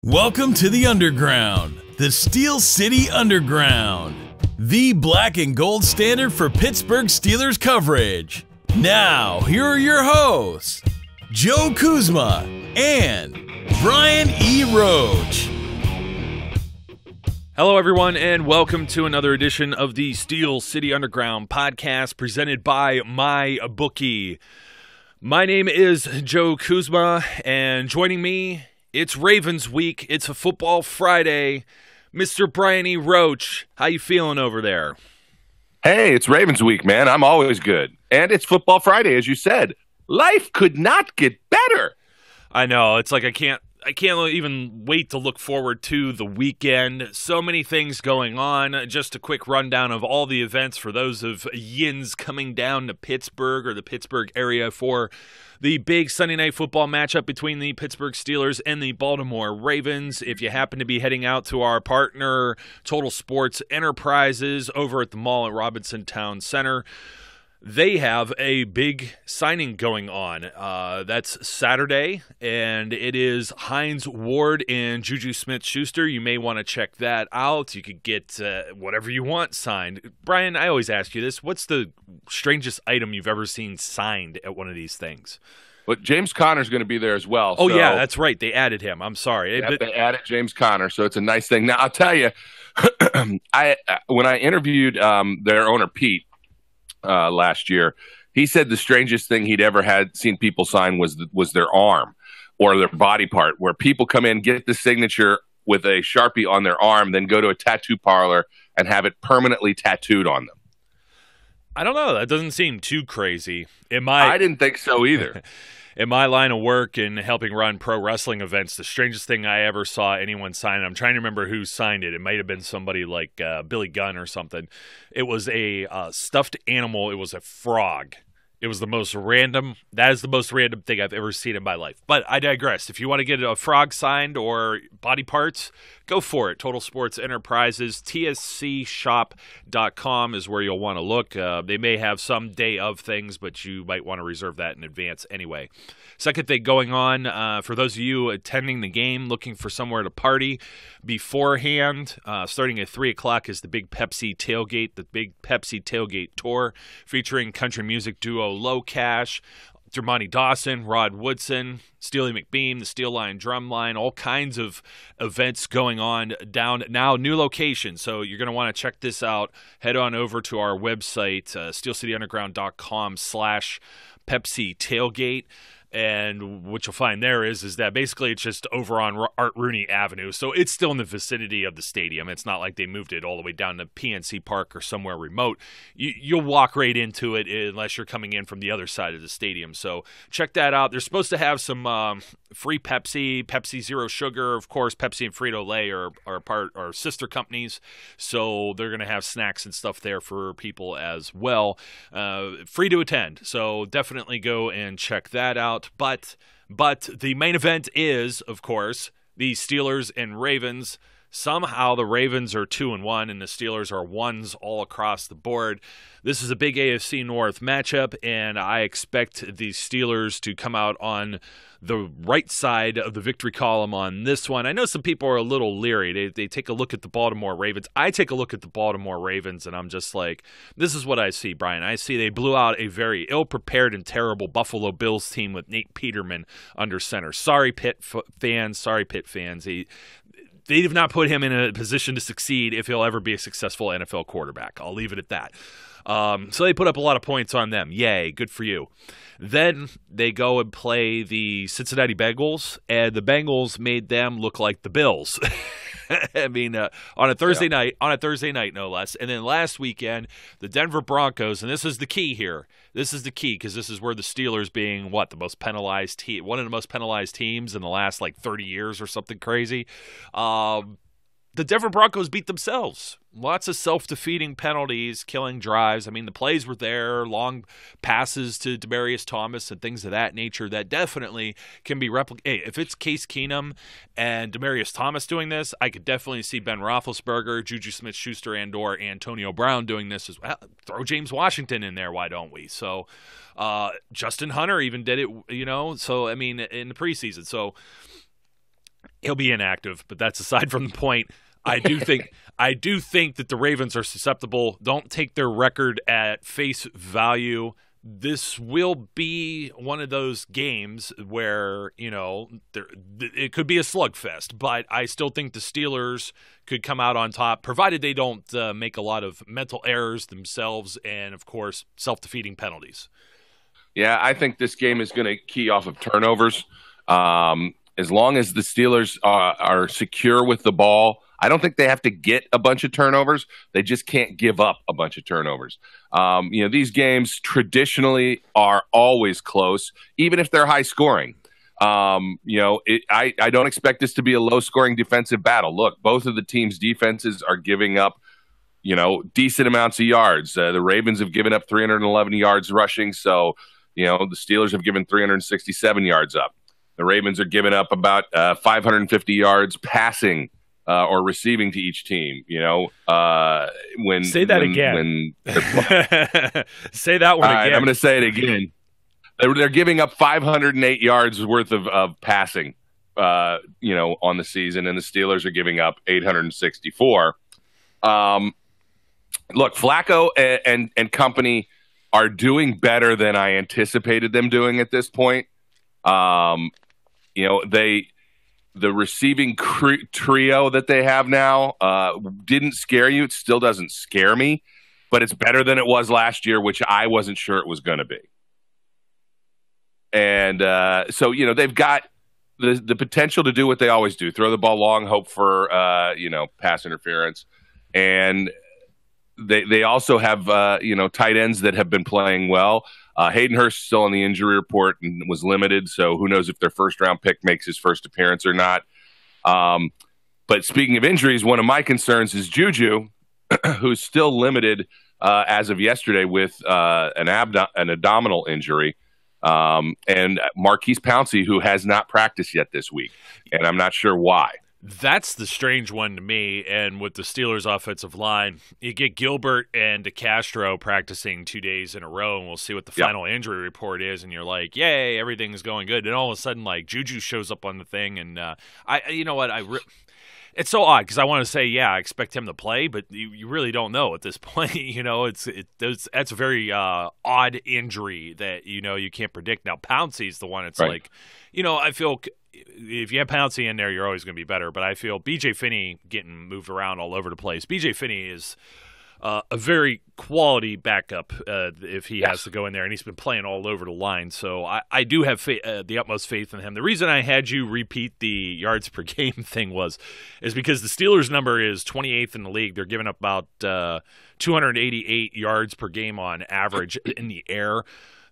Welcome to the Underground, the Steel City Underground, the black and gold standard for Pittsburgh Steelers coverage. Now, here are your hosts, Joe Kuzma and Brian E. Roach. Hello, everyone, and welcome to another edition of the Steel City Underground podcast presented by MyBookie. My name is Joe Kuzma, and joining me, it's Ravens week. It's a football Friday. Mr. Brian E. Roach, how you feeling over there? Hey, it's Ravens week, man. I'm always good. And it's football Friday, as you said. Life could not get better. I know. It's like I can't even wait to look forward to the weekend. So many things going on. Just a quick rundown of all the events for those of yins coming down to Pittsburgh or the Pittsburgh area for the big Sunday night football matchup between the Pittsburgh Steelers and the Baltimore Ravens. If you happen to be heading out to our partner, Total Sports Enterprises, over at the mall at Robinson Town Center, they have a big signing going on. That's Saturday, and it is Heinz Ward and Juju Smith-Schuster. You may want to check that out. You could get whatever you want signed. Brian, I always ask you this. What's the strangest item you've ever seen signed at one of these things? But James Conner's going to be there as well. Oh, yeah, that's right. They added him. I'm sorry. Yeah, they added James Conner, so it's a nice thing. Now, I'll tell you, when I interviewed their owner, Pete, last year, he said the strangest thing he'd ever had seen people sign was their arm or their body part, where people come in, get the signature with a Sharpie on their arm, then go to a tattoo parlor and have it permanently tattooed on them. I don't know. That doesn't seem too crazy. I didn't think so either. In my line of work and helping run pro wrestling events, the strangest thing I ever saw anyone sign, I'm trying to remember who signed it. It might have been somebody like Billy Gunn or something. It was a stuffed animal. It was a frog. It was the most random. That is the most random thing I've ever seen in my life. But I digress. If you want to get a frog signed or body parts, go for it. Total Sports Enterprises, tscshop.com is where you'll want to look. They may have some day of things, but you might want to reserve that in advance anyway. Second thing going on, for those of you attending the game, looking for somewhere to party beforehand, starting at 3 o'clock is the big Pepsi Tailgate, the big Pepsi Tailgate Tour, featuring country music duo LOCASH, Dermontti Dawson, Woodson, Steely McBeam, the Steeline drumline, all kinds of events going on down now, new location. So you're going to want to check this out. Head on over to our website, steelcityunderground.com/Pepsi Tailgate. And what you'll find there is that basically it's just over on Rooney Avenue. So it's still in the vicinity of the stadium. It's not like they moved it all the way down to PNC Park or somewhere remote. You'll walk right into it unless you're coming in from the other side of the stadium. So check that out. They're supposed to have some free Pepsi Zero Sugar. Of course, Pepsi and Frito-Lay are sister companies. So they're going to have snacks and stuff there for people as well. Free to attend. So definitely go and check that out. But the main event is, of course, the Steelers and Ravens. Somehow the Ravens are 2-1 and the Steelers are 1s all across the board. This is a big AFC North matchup, and I expect the Steelers to come out on the right side of the victory column on this one. I know some people are a little leery. They take a look at the Baltimore Ravens. I take a look at the Baltimore Ravens, and I'm just like, this is what I see, Brian. I see they blew out a very ill-prepared and terrible Buffalo Bills team with Nate Peterman under center. Sorry, Pitt fans. They have not put him in a position to succeed if he'll ever be a successful NFL quarterback. I'll leave it at that. So they put up a lot of points on them. Yay, good for you. Then they go and play the Cincinnati Bengals, and the Bengals made them look like the Bills. I mean, on a Thursday night, no less. And then last weekend, the Denver Broncos, and this is the key here. This is the key because this is where the Steelers being the most penalized team, one of the most penalized teams in the last 30 years or something crazy. The Denver Broncos beat themselves. Lots of self-defeating penalties, killing drives. I mean, the plays were there, long passes to Demaryius Thomas and things of that nature that definitely can be replicated. Hey, if it's Case Keenum and Demaryius Thomas doing this, I could definitely see Ben Roethlisberger, Juju Smith-Schuster, and/or Antonio Brown doing this as well. Throw James Washington in there, why don't we? So Justin Hunter even did it, So, I mean, in the preseason. So He'll be inactive, but that's aside from the point. I do think that the Ravens are susceptible. Don't take their record at face value. This will be one of those games where, it could be a slugfest, but I still think the Steelers could come out on top, provided they don't make a lot of mental errors themselves and, of course, self-defeating penalties. Yeah, I think this game is going to key off of turnovers. As long as the Steelers are secure with the ball, I don't think they have to get a bunch of turnovers. They just can't give up a bunch of turnovers. These games traditionally are always close, even if they're high scoring. I don't expect this to be a low scoring defensive battle. Look, both of the teams' defenses are giving up, decent amounts of yards. The Ravens have given up 311 yards rushing. So, the Steelers have given 367 yards up. The Ravens are giving up about 550 yards passing or receiving to each team. Say that again. Say that one again. I'm going to say it again. They're giving up 508 yards worth of passing, on the season, and the Steelers are giving up 864. Look, Flacco and company are doing better than I anticipated them doing at this point. The receiving trio that they have now didn't scare you. It still doesn't scare me, but it's better than it was last year, which I wasn't sure it was going to be. And so, they've got the potential to do what they always do, throw the ball long, hope for, pass interference. And they also have, tight ends that have been playing well. Hayden Hurst still on the injury report and was limited, so who knows if their first-round pick makes his first appearance or not. But speaking of injuries, one of my concerns is Juju, who's still limited as of yesterday with an abdominal injury, and Marquise Pouncey, who has not practiced yet this week, and I'm not sure why. That's the strange one to me. And with the Steelers' offensive line, you get Gilbert and DeCastro practicing 2 days in a row, and we'll see what the final injury report is. And you're like, yay, everything's going good. And all of a sudden, Juju shows up on the thing. And it's so odd because I want to say, I expect him to play, but you really don't know at this point. That's a very odd injury that, you can't predict. Now, Pouncey's the one. It's right. I feel if you have Pouncey in there, you're always going to be better. But I feel B.J. Finney getting moved around all over the place. B.J. Finney is a very quality backup if he has to go in there, and he's been playing all over the line. So I do have the utmost faith in him. The reason I had you repeat the yards per game thing is because the Steelers' number is 28th in the league. They're giving up about 288 yards per game on average in the air.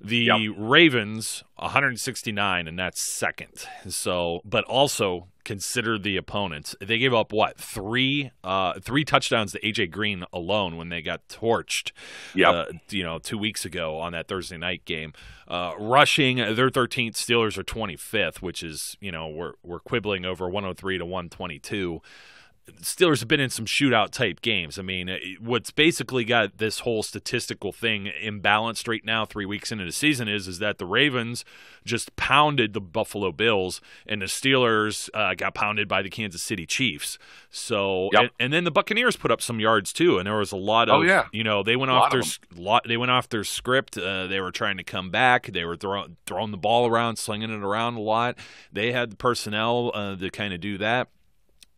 The Ravens, 169, and that's second. So, but also consider the opponents. They gave up three touchdowns to A.J. Green alone when they got torched. 2 weeks ago on that Thursday night game. Rushing, they're 13th. Steelers are 25th, which is we're quibbling over 103 to 122. Steelers have been in some shootout type games. I mean, what's basically got this whole statistical thing imbalanced right now, 3 weeks into the season, is that the Ravens just pounded the Buffalo Bills, and the Steelers got pounded by the Kansas City Chiefs. So, and then the Buccaneers put up some yards too, and there was a lot of, they went off their script. They were trying to come back. They were throwing the ball around, slinging it around a lot. They had the personnel to kind of do that.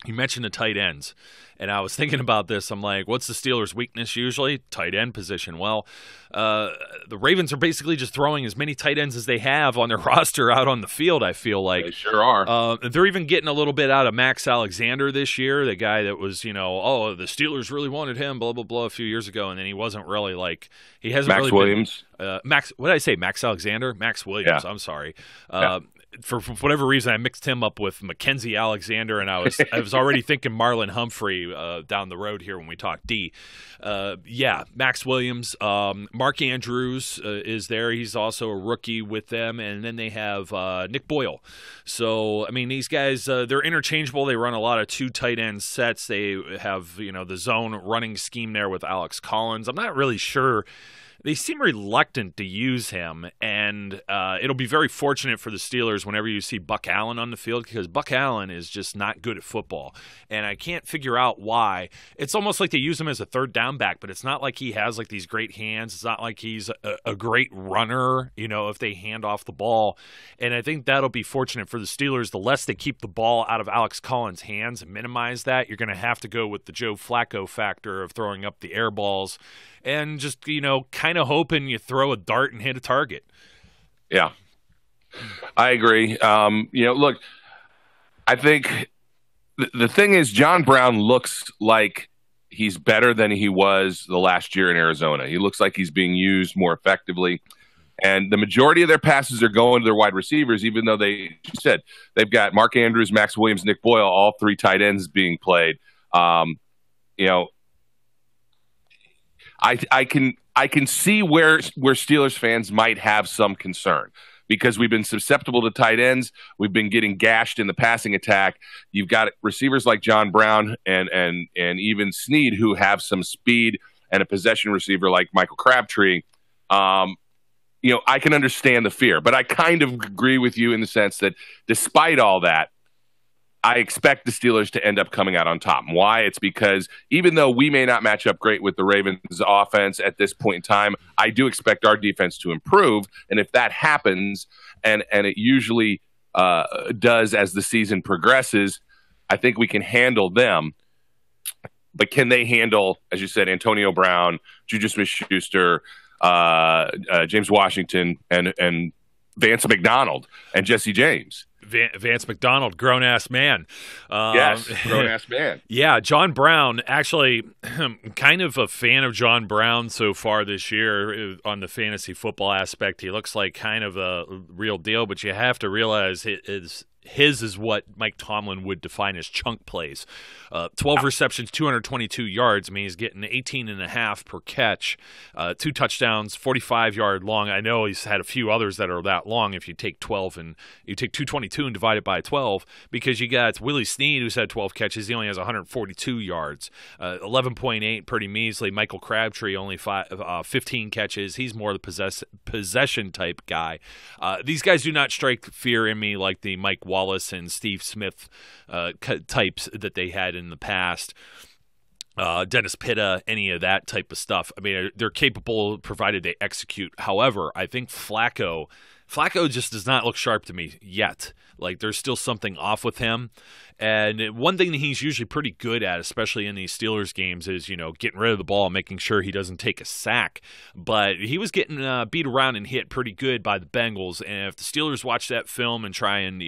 You mentioned the tight ends, and I was thinking about this. I'm like, what's the Steelers' weakness usually? Tight end position. Well, the Ravens are basically just throwing as many tight ends as they have on their roster out on the field, I feel like. They sure are. They're even getting a little bit out of Max Alexander this year, the guy that was, the Steelers really wanted him, blah, blah, blah, a few years ago, and then he wasn't really he hasn't Max really Williams. What did I say, Max Alexander? Max Williams, I'm sorry. For whatever reason, I mixed him up with Mackenzie Alexander, and I was already thinking Marlon Humphrey down the road here when we talk D. Max Williams. Mark Andrews is there. He's also a rookie with them. And then they have Nick Boyle. So, I mean, these guys, they're interchangeable. They run a lot of two tight end sets. They have, the zone running scheme there with Alex Collins. I'm not really sure They seem reluctant to use him, and it'll be very fortunate for the Steelers whenever you see Buck Allen on the field, because Buck Allen is just not good at football, and I can't figure out why. It's almost like they use him as a third down back, but it's not like he has like these great hands. It's not like he's a great runner, if they hand off the ball, and I think that'll be fortunate for the Steelers. The less they keep the ball out of Alex Collins' hands and minimize that, you're going to have to go with the Joe Flacco factor of throwing up the air balls and just, kind of hoping you throw a dart and hit a target. Yeah, I agree. Look, I think the thing is John Brown looks like he's better than he was the last year in Arizona. He looks like he's being used more effectively. And the majority of their passes are going to their wide receivers, even though they've got Mark Andrews, Max Williams, Nick Boyle, all three tight ends being played. I can see where Steelers fans might have some concern because we've been susceptible to tight ends. We've been getting gashed in the passing attack. You've got receivers like John Brown and even Snead who have some speed, and a possession receiver like Michael Crabtree. I can understand the fear, but I kind of agree with you in the sense that despite all that, I expect the Steelers to end up coming out on top. And why? It's because even though we may not match up great with the Ravens offense at this point in time, I do expect our defense to improve. And if that happens, and it usually does as the season progresses, I think we can handle them. But can they handle, as you said, Antonio Brown, Juju Smith-Schuster, James Washington, and Vance McDonald and Jesse James? Vance McDonald, grown-ass man. Yes, grown-ass man. Yeah, John Brown, actually, I'm kind of a fan of John Brown so far this year on the fantasy football aspect. He looks like kind of a real deal, but you have to realize his is what Mike Tomlin would define as chunk plays. 12 receptions, 222 yards. I mean, he's getting 18.5 per catch, 2 touchdowns, 45-yard long. I know he's had a few others that are that long if you take 12 and you take 222 and divide it by 12, because you got Willie Snead, who's had 12 catches. He only has 142 yards, 11.8, pretty measly. Michael Crabtree, only 15 catches. He's more the possession type guy. These guys do not strike fear in me like the Mike Wallace and Steve Smith types that they had in the past. Dennis Pitta, any of that type of stuff. I mean, they're capable provided they execute. However, I think Flacco just does not look sharp to me yet. Like, there's still something off with him. And one thing that he's usually pretty good at, especially in these Steelers games, is, getting rid of the ball and making sure he doesn't take a sack. But he was getting beat around and hit pretty good by the Bengals. And if the Steelers watch that film and try and,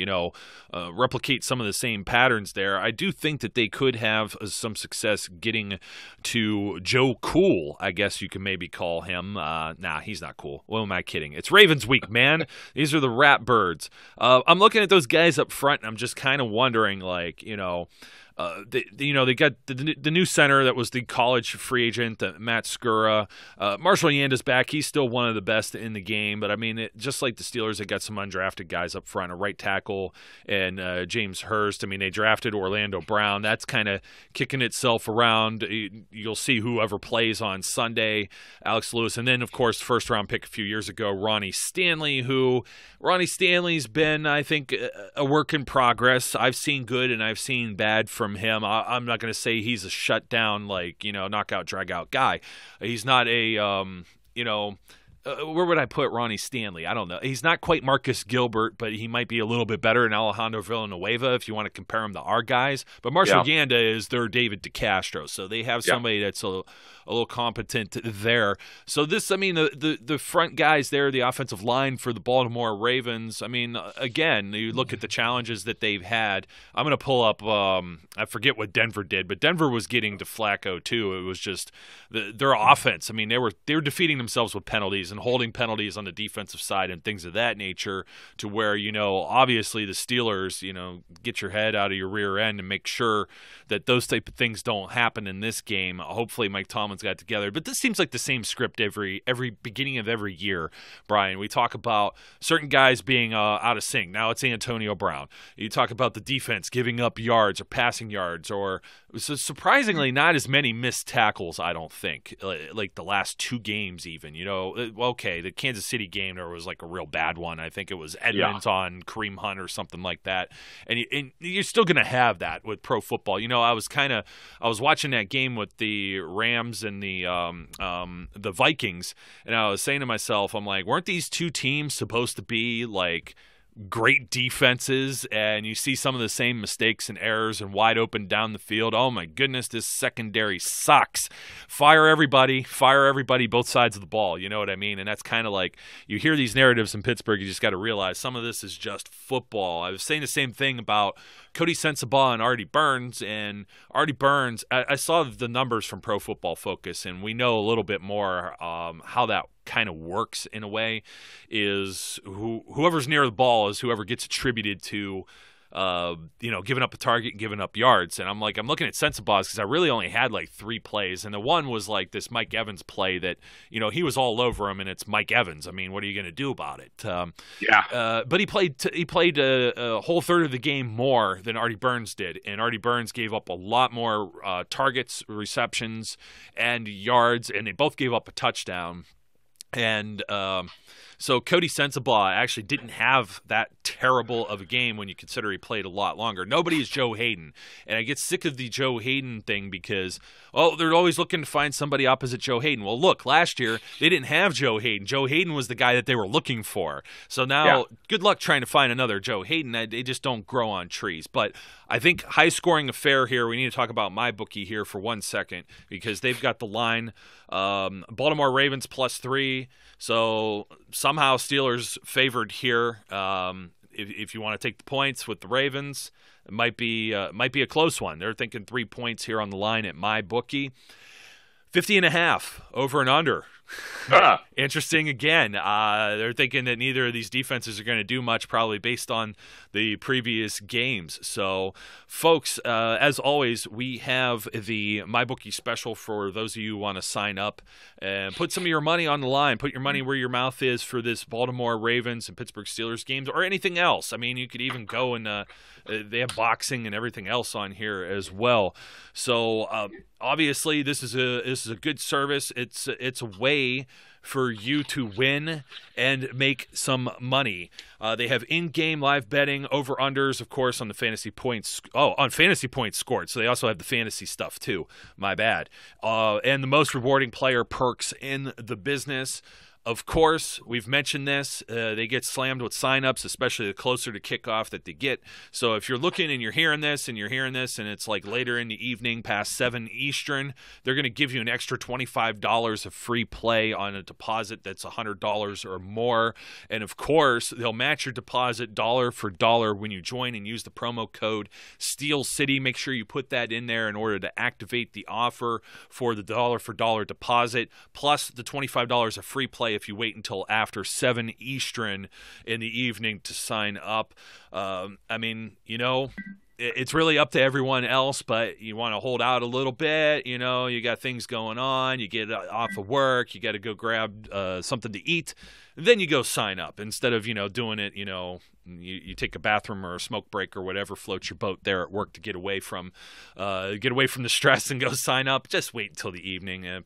replicate some of the same patterns there, I do think that they could have some success getting to Joe Cool, I guess you can maybe call him. Nah, he's not cool. What am I kidding? It's Ravens week, man. These are the rat birds. I'm looking at those guys up front, and I'm just kind of wondering, they got the new center that was the college free agent, Matt Skura. Marshall Yanda's back. He's still one of the best in the game. But, I mean, just like the Steelers, they got some undrafted guys up front, a right tackle and James Hurst. I mean, they drafted Orlando Brown. That's kind of kicking itself around. You'll see whoever plays on Sunday, Alex Lewis. And then, of course, first-round pick a few years ago, Ronnie Stanley's been, I think, a work in progress. I've seen good and I've seen bad from him. I'm not going to say he's a shutdown, knockout, drag-out guy. He's not a, where would I put Ronnie Stanley? I don't know. He's not quite Marcus Gilbert, but he might be a little bit better than Alejandro Villanueva if you want to compare him to our guys. But Marshall Yanda is their David DeCastro, so they have somebody that's a little competent there. So this, the front guys there, the offensive line for the Baltimore Ravens, again, you look at the challenges that they've had. I'm going to pull up, I forget what Denver did, but Denver was getting to Flacco too. It was just their offense. They were defeating themselves with penalties, and and holding penalties on the defensive side and things of that nature, to where, obviously the Steelers, get your head out of your rear end and make sure that those type of things don't happen in this game. Hopefully Mike Tomlin's got it together. But this seems like the same script every beginning of every year, Brian. We talk about certain guys being out of sync. Now it's Antonio Brown. You talk about the defense giving up yards or passing yards, or surprisingly not as many missed tackles, I don't think, like the last 2 games even. Okay, the Kansas City game, there was like a real bad one. I think it was Edmonds on Kareem Hunt or something like that. And you're still going to have that with pro football. I was watching that game with the Rams and the Vikings, and I was saying to myself, I'm like, weren't these 2 teams supposed to be like great defenses? And you see some of the same mistakes and errors and wide open down the field. Oh my goodness, this secondary sucks. Fire everybody, both sides of the ball. You know what I mean? And that's kind of like, you hear these narratives in Pittsburgh, you just got to realize some of this is just football. I was saying the same thing about Cody Sensabaugh and Artie Burns. And Artie Burns, I saw the numbers from Pro Football Focus, and we know a little bit more how that kind of works in a way. Is whoever's near the ball is whoever gets attributed to giving up a target and giving up yards. And I'm looking at Sensabaugh's, because I really only had like 3 plays, and the one was like this Mike Evans play that he was all over him, and it's Mike Evans. I mean, what are you going to do about it? But he played a whole third of the game more than Artie Burns did, and Artie Burns gave up a lot more targets, receptions, and yards, and they both gave up a touchdown. And so Cody Sensabaugh actually didn't have that terrible of a game when you consider he played a lot longer. Nobody is Joe Hayden. And I get sick of the Joe Hayden thing because, they're always looking to find somebody opposite Joe Hayden. Well, look, last year they didn't have Joe Hayden. Joe Hayden was the guy that they were looking for. So now, good luck trying to find another Joe Hayden. They just don't grow on trees. But I think high-scoring affair here. We need to talk about MyBookie here for 1 second, because they've got the line Baltimore Ravens +3. So somehow Steelers favored here. If you want to take the points with the Ravens, it might be a close one. They're thinking 3 points here on the line at MyBookie. 50.5 over and under. Interesting again. They're thinking that neither of these defenses are going to do much, probably based on the previous games. So, folks, as always, we have the MyBookie special for those of you who want to sign up and put some of your money on the line. Put your money where your mouth is for this Baltimore Ravens and Pittsburgh Steelers games, or anything else. I mean, you could even go and they have boxing and everything else on here as well. So, obviously, this is a good service. It's a way for you to win and make some money. They have in-game live betting, over-unders, of course, on the fantasy points. On fantasy points scored. So they also have the fantasy stuff too. My bad. And the most rewarding player perks in the business. Of course, we've mentioned this. They get slammed with signups, especially the closer to kickoff that they get. So if you're looking and you're hearing this and it's like later in the evening past 7 Eastern, they're going to give you an extra $25 of free play on a deposit that's $100 or more. And of course, they'll match your deposit dollar for dollar when you join and use the promo code Steel City. Make sure you put that in there in order to activate the offer for the dollar for dollar deposit, plus the $25 of free play if you wait until after 7 Eastern in the evening to sign up. It's really up to everyone else, but you want to hold out a little bit. You got things going on. You get off of work. You got to go grab something to eat. Then you go sign up instead of, doing it, you take a bathroom or a smoke break or whatever, float your boat there at work to get away from the stress and go sign up. Just wait until the evening and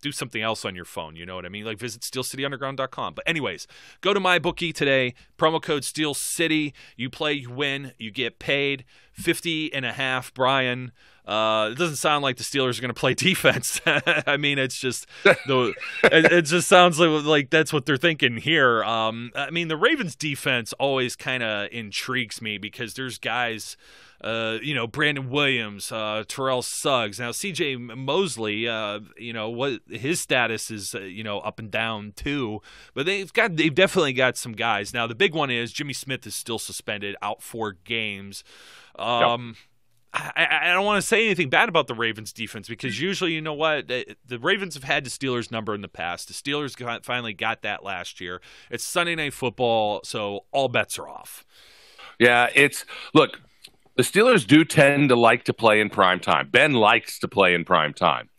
do something else on your phone. You know what I mean? Like visit steelcityunderground.com. But anyways, go to MyBookie today. Promo code Steel City. You play, you win, you get paid. 50.5, Brian. It doesn't sound like the Steelers are going to play defense. I mean, it's just it just sounds like that's what they're thinking here. The Ravens defense always kind of intrigues me because there's guys, Brandon Williams, Terrell Suggs. Now, C.J. Mosley, what his status is, up and down too. But they've definitely got some guys. Now, the big one is Jimmy Smith is still suspended, out 4 games. I don't want to say anything bad about the Ravens defense because usually, you know what, the Ravens have had the Steelers number in the past. The Steelers finally got that last year. It's Sunday Night Football, so all bets are off. Yeah, look, the Steelers do tend to like to play in prime time. Ben likes to play in prime time.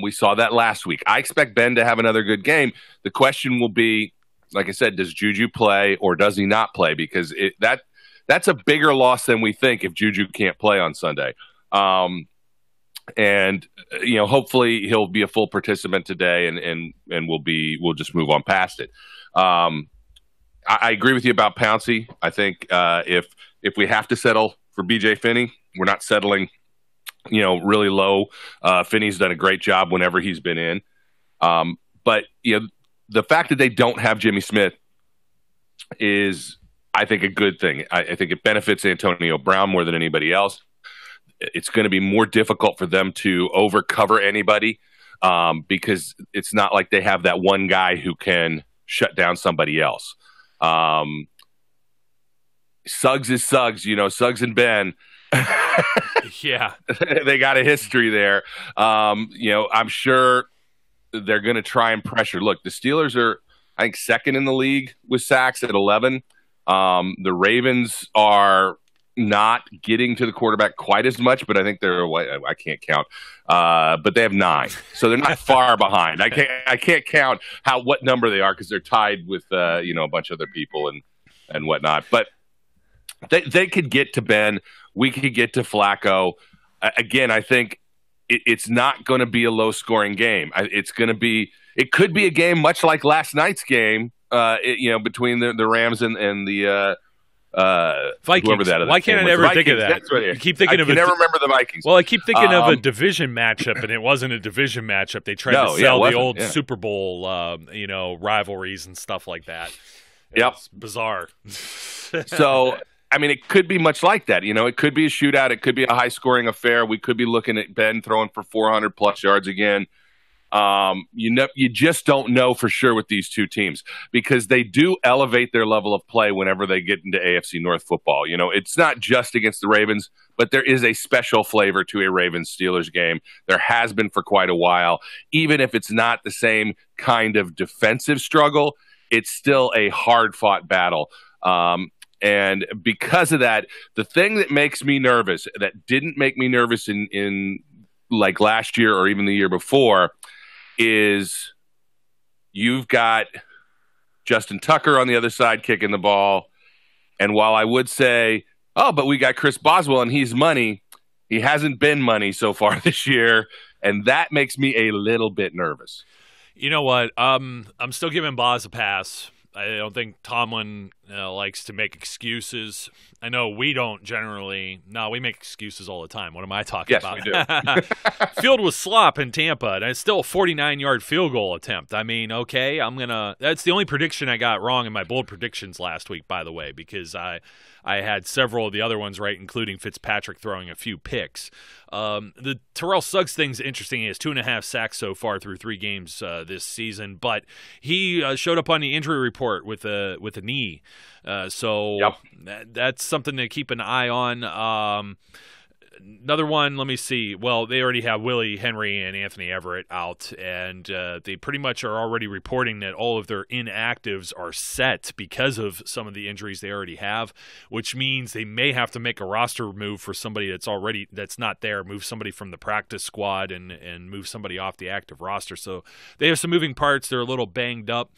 We saw that last week. I expect Ben to have another good game. The question will be, like I said, does Juju play or does he not play? Because that's a bigger loss than we think if Juju can't play on Sunday. And hopefully he'll be a full participant today, and we'll just move on past it. I agree with you about Pouncey. I think if we have to settle for BJ Finney, we're not settling, really low. Finney's done a great job whenever he's been in. But the fact that they don't have Jimmy Smith is, I think, a good thing. I think it benefits Antonio Brown more than anybody else. It's going to be more difficult for them to overcover anybody because it's not like they have that one guy who can shut down somebody else. Suggs is Suggs, Suggs and Ben. Yeah. They got a history there. I'm sure they're going to try and pressure. Look, the Steelers are, I think, second in the league with sacks at 11. The Ravens are not getting to the quarterback quite as much, but I think I can't count. But they have 9, so they're not far behind. I can't count what number they are because they're tied with a bunch of other people and whatnot. But they could get to Ben. We could get to Flacco. Again, I think it's not going to be a low scoring game. It could be a game much like last night's game. Between the Rams and the Vikings. Why can't I never think of that? You keep thinking of never remember the Vikings. Well, I keep thinking of a division matchup, and it wasn't a division matchup. They tried to sell the old Super Bowl, rivalries and stuff like that. It's bizarre. So, it could be much like that. It could be a shootout. It could be a high-scoring affair. We could be looking at Ben throwing for 400-plus yards again. You just don't know for sure with these two teams because they do elevate their level of play whenever they get into AFC North football. It's not just against the Ravens, but there is a special flavor to a Ravens-Steelers game. There has been for quite a while. Even if it's not the same kind of defensive struggle, it's still a hard-fought battle. And because of that, the thing that makes me nervous, that didn't make me nervous in like last year or even the year before, is you've got Justin Tucker on the other side kicking the ball. And while I would say, but we got Chris Boswell and he's money, he hasn't been money so far this year. And that makes me a little bit nervous. You know what? I'm still giving Boz a pass. I don't think Tomlin likes to make excuses. I know we don't generally. No, we make excuses all the time. What am I talking about? Yes, we do. Field was slop in Tampa, and it's still a 49-yard field goal attempt. Okay, that's the only prediction I got wrong in my bold predictions last week, by the way, because I had several of the other ones right, including Fitzpatrick throwing a few picks. The Terrell Suggs thing's interesting. He has 2.5 sacks so far through 3 games this season, but he showed up on the injury report with a knee. That's something to keep an eye on. Another one, let me see. Well, they already have Willie Henry and Anthony Everett out, and they pretty much are already reporting that all of their inactives are set because of some of the injuries they already have, which means they may have to make a roster move for somebody that's not there, move somebody from the practice squad and move somebody off the active roster. So they have some moving parts. They're a little banged up.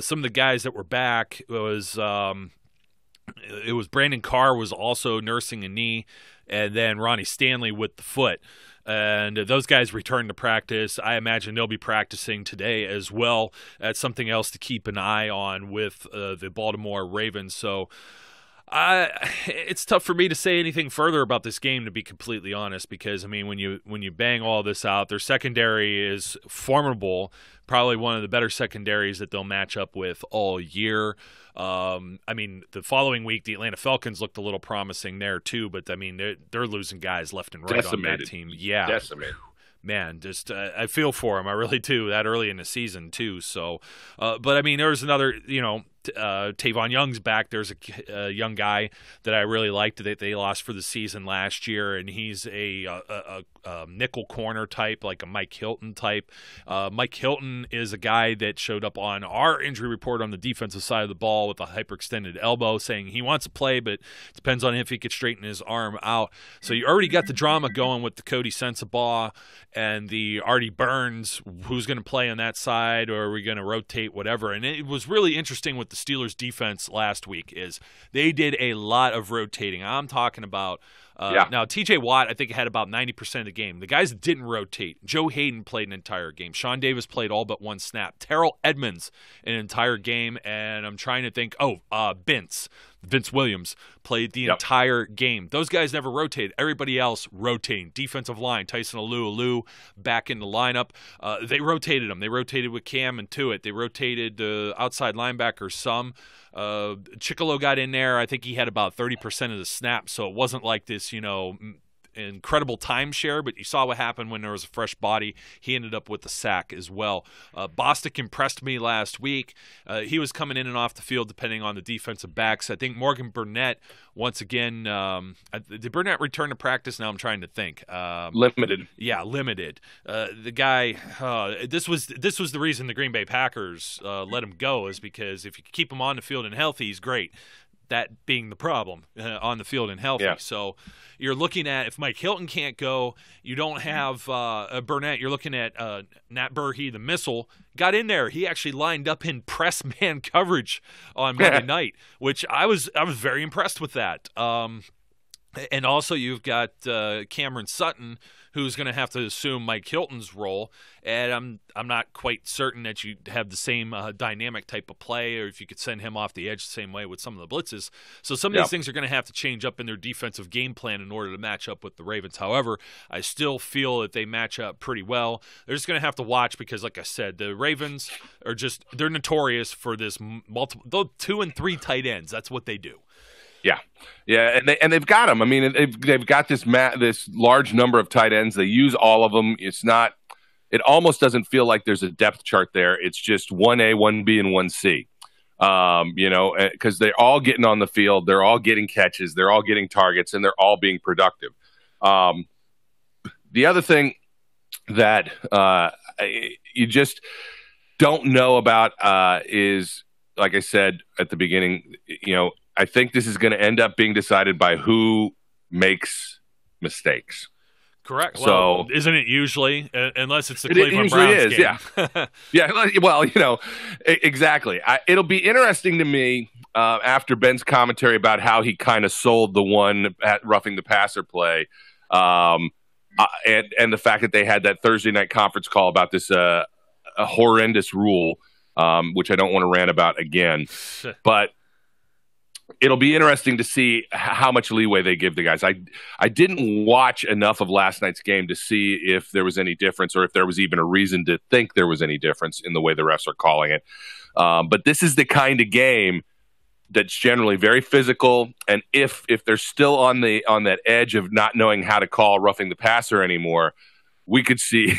Some of the guys that were back was Brandon Carr was also nursing a knee, and then Ronnie Stanley with the foot. And those guys returned to practice. I imagine they'll be practicing today as well. That's something else to keep an eye on with the Baltimore Ravens. So it's tough for me to say anything further about this game, to be completely honest, because, when you bang all this out, their secondary is formidable, probably one of the better secondaries that they'll match up with all year. The following week, the Atlanta Falcons looked a little promising there too, but they're losing guys left and right Decimated. on that team. Yeah, decimated. Man, just I feel for him. I really do. That early in the season too. So, but there was another. Tavon Young's back. There's a young guy that I really liked that they lost for the season last year, and he's a nickel corner type, like a Mike Hilton type. Mike Hilton is a guy that showed up on our injury report on the defensive side of the ball with a hyperextended elbow, saying he wants to play, but it depends on if he could straighten his arm out. So you already got the drama going with the Cody Sensabaugh and the Artie Burns, who's going to play on that side, or are we going to rotate, whatever. And it was really interesting with the Steelers defense last week is they did a lot of rotating. I'm talking about now TJ Watt, I think, had about 90% of the game. The guys that didn't rotate, Joe Hayden played an entire game. Sean Davis played all but one snap. Terrell Edmonds an entire game, and I'm trying to think, Vince Williams played the entire game. Those guys never rotated. Everybody else rotating. Defensive line, Tyson Alou back in the lineup. They rotated them. They rotated with Cam and Tuitt. They rotated the outside linebackers some. Chicolo got in there. I think he had about 30% of the snaps, so it wasn't like this, incredible timeshare, but you saw what happened when there was a fresh body. He ended up with the sack as well. Bostic impressed me last week. He was coming in and off the field depending on the defensive backs. I think Morgan Burnett, once again, did Burnett return to practice? Now I'm trying to think. Limited. Yeah, limited. The guy, this was the reason the Green Bay Packers let him go, is because if you keep him on the field and healthy, he's great. That being the problem, on the field and healthy. Yeah. So you're looking at, if Mike Hilton can't go, you don't have Burnett. You're looking at Nat Burhey, the missile, got in there. He actually lined up in press man coverage on Monday night, which I was very impressed with that. And also you've got Cameron Sutton, who's going to have to assume Mike Hilton's role, and I'm not quite certain that you have the same dynamic type of play, or if you could send him off the edge the same way with some of the blitzes. So some of these things are going to have to change up in their defensive game plan in order to match up with the Ravens. However, I still feel that they match up pretty well. They're just going to have to watch because, like I said, the Ravens are they're notorious for this multiple 2 and 3 tight ends. That's what they do. Yeah, and they've got them. I mean, they've got this large number of tight ends. They use all of them. It almost doesn't feel like there's a depth chart there. It's just 1A, 1B, and 1C. Because they're all getting on the field, they're all getting catches, they're all getting targets, and they're all being productive. The other thing that you just don't know about is, like I said at the beginning, I think this is going to end up being decided by who makes mistakes. Correct. So, well, isn't it usually, unless it's the Cleveland Browns game? Yeah. Yeah. Well, exactly. It'll be interesting to me after Ben's commentary about how he kind of sold the one at roughing the passer play, and the fact that they had that Thursday night conference call about this a horrendous rule, which I don't want to rant about again, but it'll be interesting to see how much leeway they give the guys. I didn't watch enough of last night's game to see if there was any difference or if there was even a reason to think there was any difference in the way the refs are calling it. But this is the kind of game that's generally very physical, and if they're still on that edge of not knowing how to call roughing the passer anymore, we could see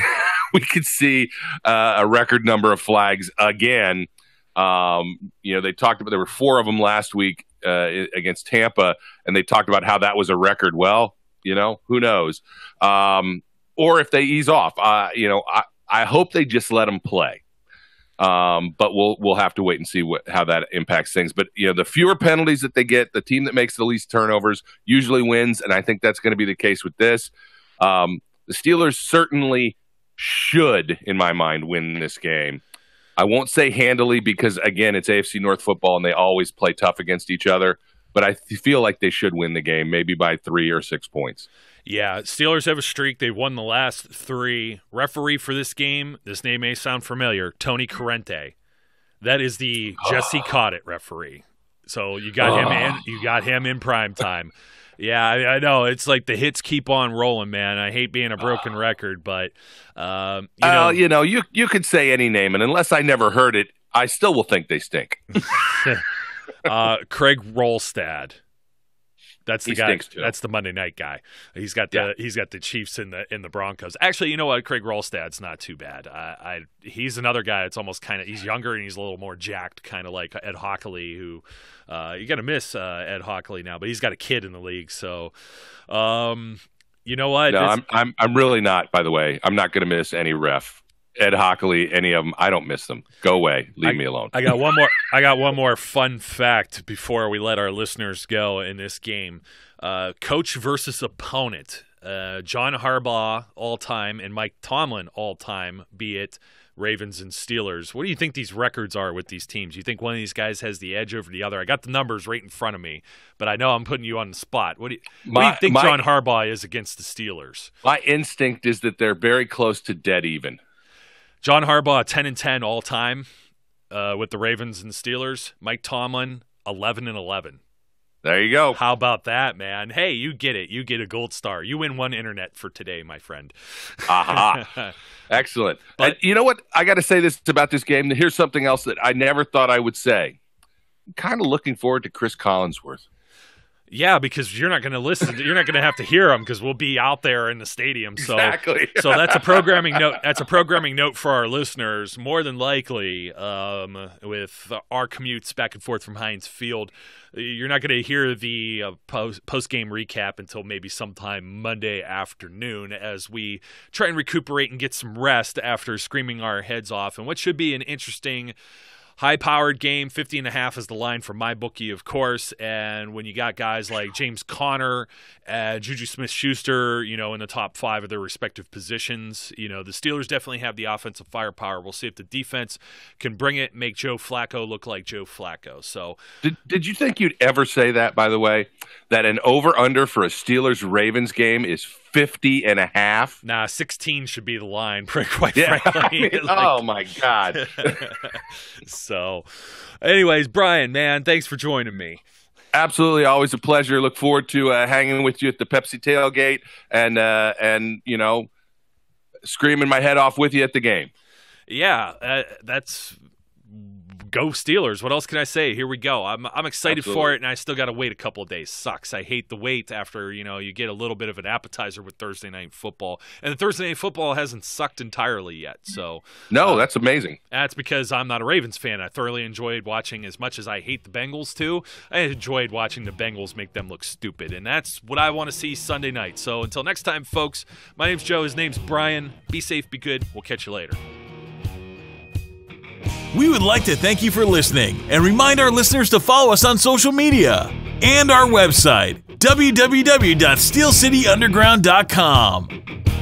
a record number of flags again. They talked about there were 4 of them last week against Tampa, and they talked about how that was a record. Well, who knows? Or if they ease off, I hope they just let them play. But we'll have to wait and see how that impacts things. But the fewer penalties that they get, the team that makes the least turnovers usually wins, and I think that's going to be the case with this. The Steelers certainly should, in my mind, win this game. I won't say handily because, again, it's AFC North football and they always play tough against each other. But I feel like they should win the game, maybe by 3 or 6 points. Yeah, Steelers have a streak. They've won the last 3. Referee for this game, this name may sound familiar, Tony Corrente. That is the Jesse Caught It referee. So you got him in. You got him in prime time. Yeah, I know. It's like the hits keep on rolling, man. I hate being a broken record, but you could say any name, and unless I never heard it, I still will think they stink. Craig Rolstad. That's the he guy. stinks too. That's the Monday night guy. He's got the Chiefs in the Broncos. Actually, you know what? Craig Rolstad's not too bad. He's another guy that's almost kind of, he's younger and he's a little more jacked, kind of like Ed Hockley, who you got to miss Ed Hockley now, but he's got a kid in the league. So, you know what? No, I'm really not. By the way, I'm not going to miss any ref. Ed Hockley, any of them, I don't miss them. Go away. Leave me alone. I got one more fun fact before we let our listeners go in this game. Coach versus opponent. John Harbaugh all time and Mike Tomlin all time, be it Ravens and Steelers. What do you think these records are with these teams? You think one of these guys has the edge over the other? I got the numbers right in front of me, but I know I'm putting you on the spot. What do you think John Harbaugh is against the Steelers? My instinct is that they're very close to dead even. John Harbaugh 10-10 all time with the Ravens and Steelers. Mike Tomlin 11-11. There you go. How about that, man? Hey, you get it. You get a gold star. You win one internet for today, my friend. Aha. Excellent. But you know what? I got to say this about this game. Here's something else that I never thought I would say. I'm kind of looking forward to Chris Collinsworth. Yeah, because you're not going to listen. You're not going to have to hear them because we'll be out there in the stadium. So, exactly. So that's a programming note. That's a programming note for our listeners. More than likely, with our commutes back and forth from Heinz Field, you're not going to hear the post-game recap until maybe sometime Monday afternoon as we try and recuperate and get some rest after screaming our heads off. And what should be an interesting high-powered game. 50.5 is the line for my bookie, of course. And when you got guys like James Conner and Juju Smith-Schuster, in the top 5 of their respective positions, the Steelers definitely have the offensive firepower. We'll see if the defense can bring it, make Joe Flacco look like Joe Flacco. So, did you think you'd ever say that, by the way, that an over-under for a Steelers-Ravens game is 50.5? Nah, 16 should be the line, quite frankly. I mean, oh, my God. So, anyways, Brian, man, thanks for joining me. Absolutely, always a pleasure. Look forward to hanging with you at the Pepsi Tailgate and screaming my head off with you at the game. Yeah, that's go Steelers. What else can I say? Here we go. I'm excited Absolutely. for it, and I still got to wait a couple of days. Sucks. I hate the wait after, you get a little bit of an appetizer with Thursday Night Football. And the Thursday Night Football hasn't sucked entirely yet. So no, that's amazing. That's because I'm not a Ravens fan. I thoroughly enjoyed watching, as much as I hate the Bengals too, I enjoyed watching the Bengals make them look stupid. And that's what I want to see Sunday night. So until next time, folks, my name's Joe. His name's Brian. Be safe, be good. We'll catch you later. We would like to thank you for listening and remind our listeners to follow us on social media and our website, www.steelcityunderground.com.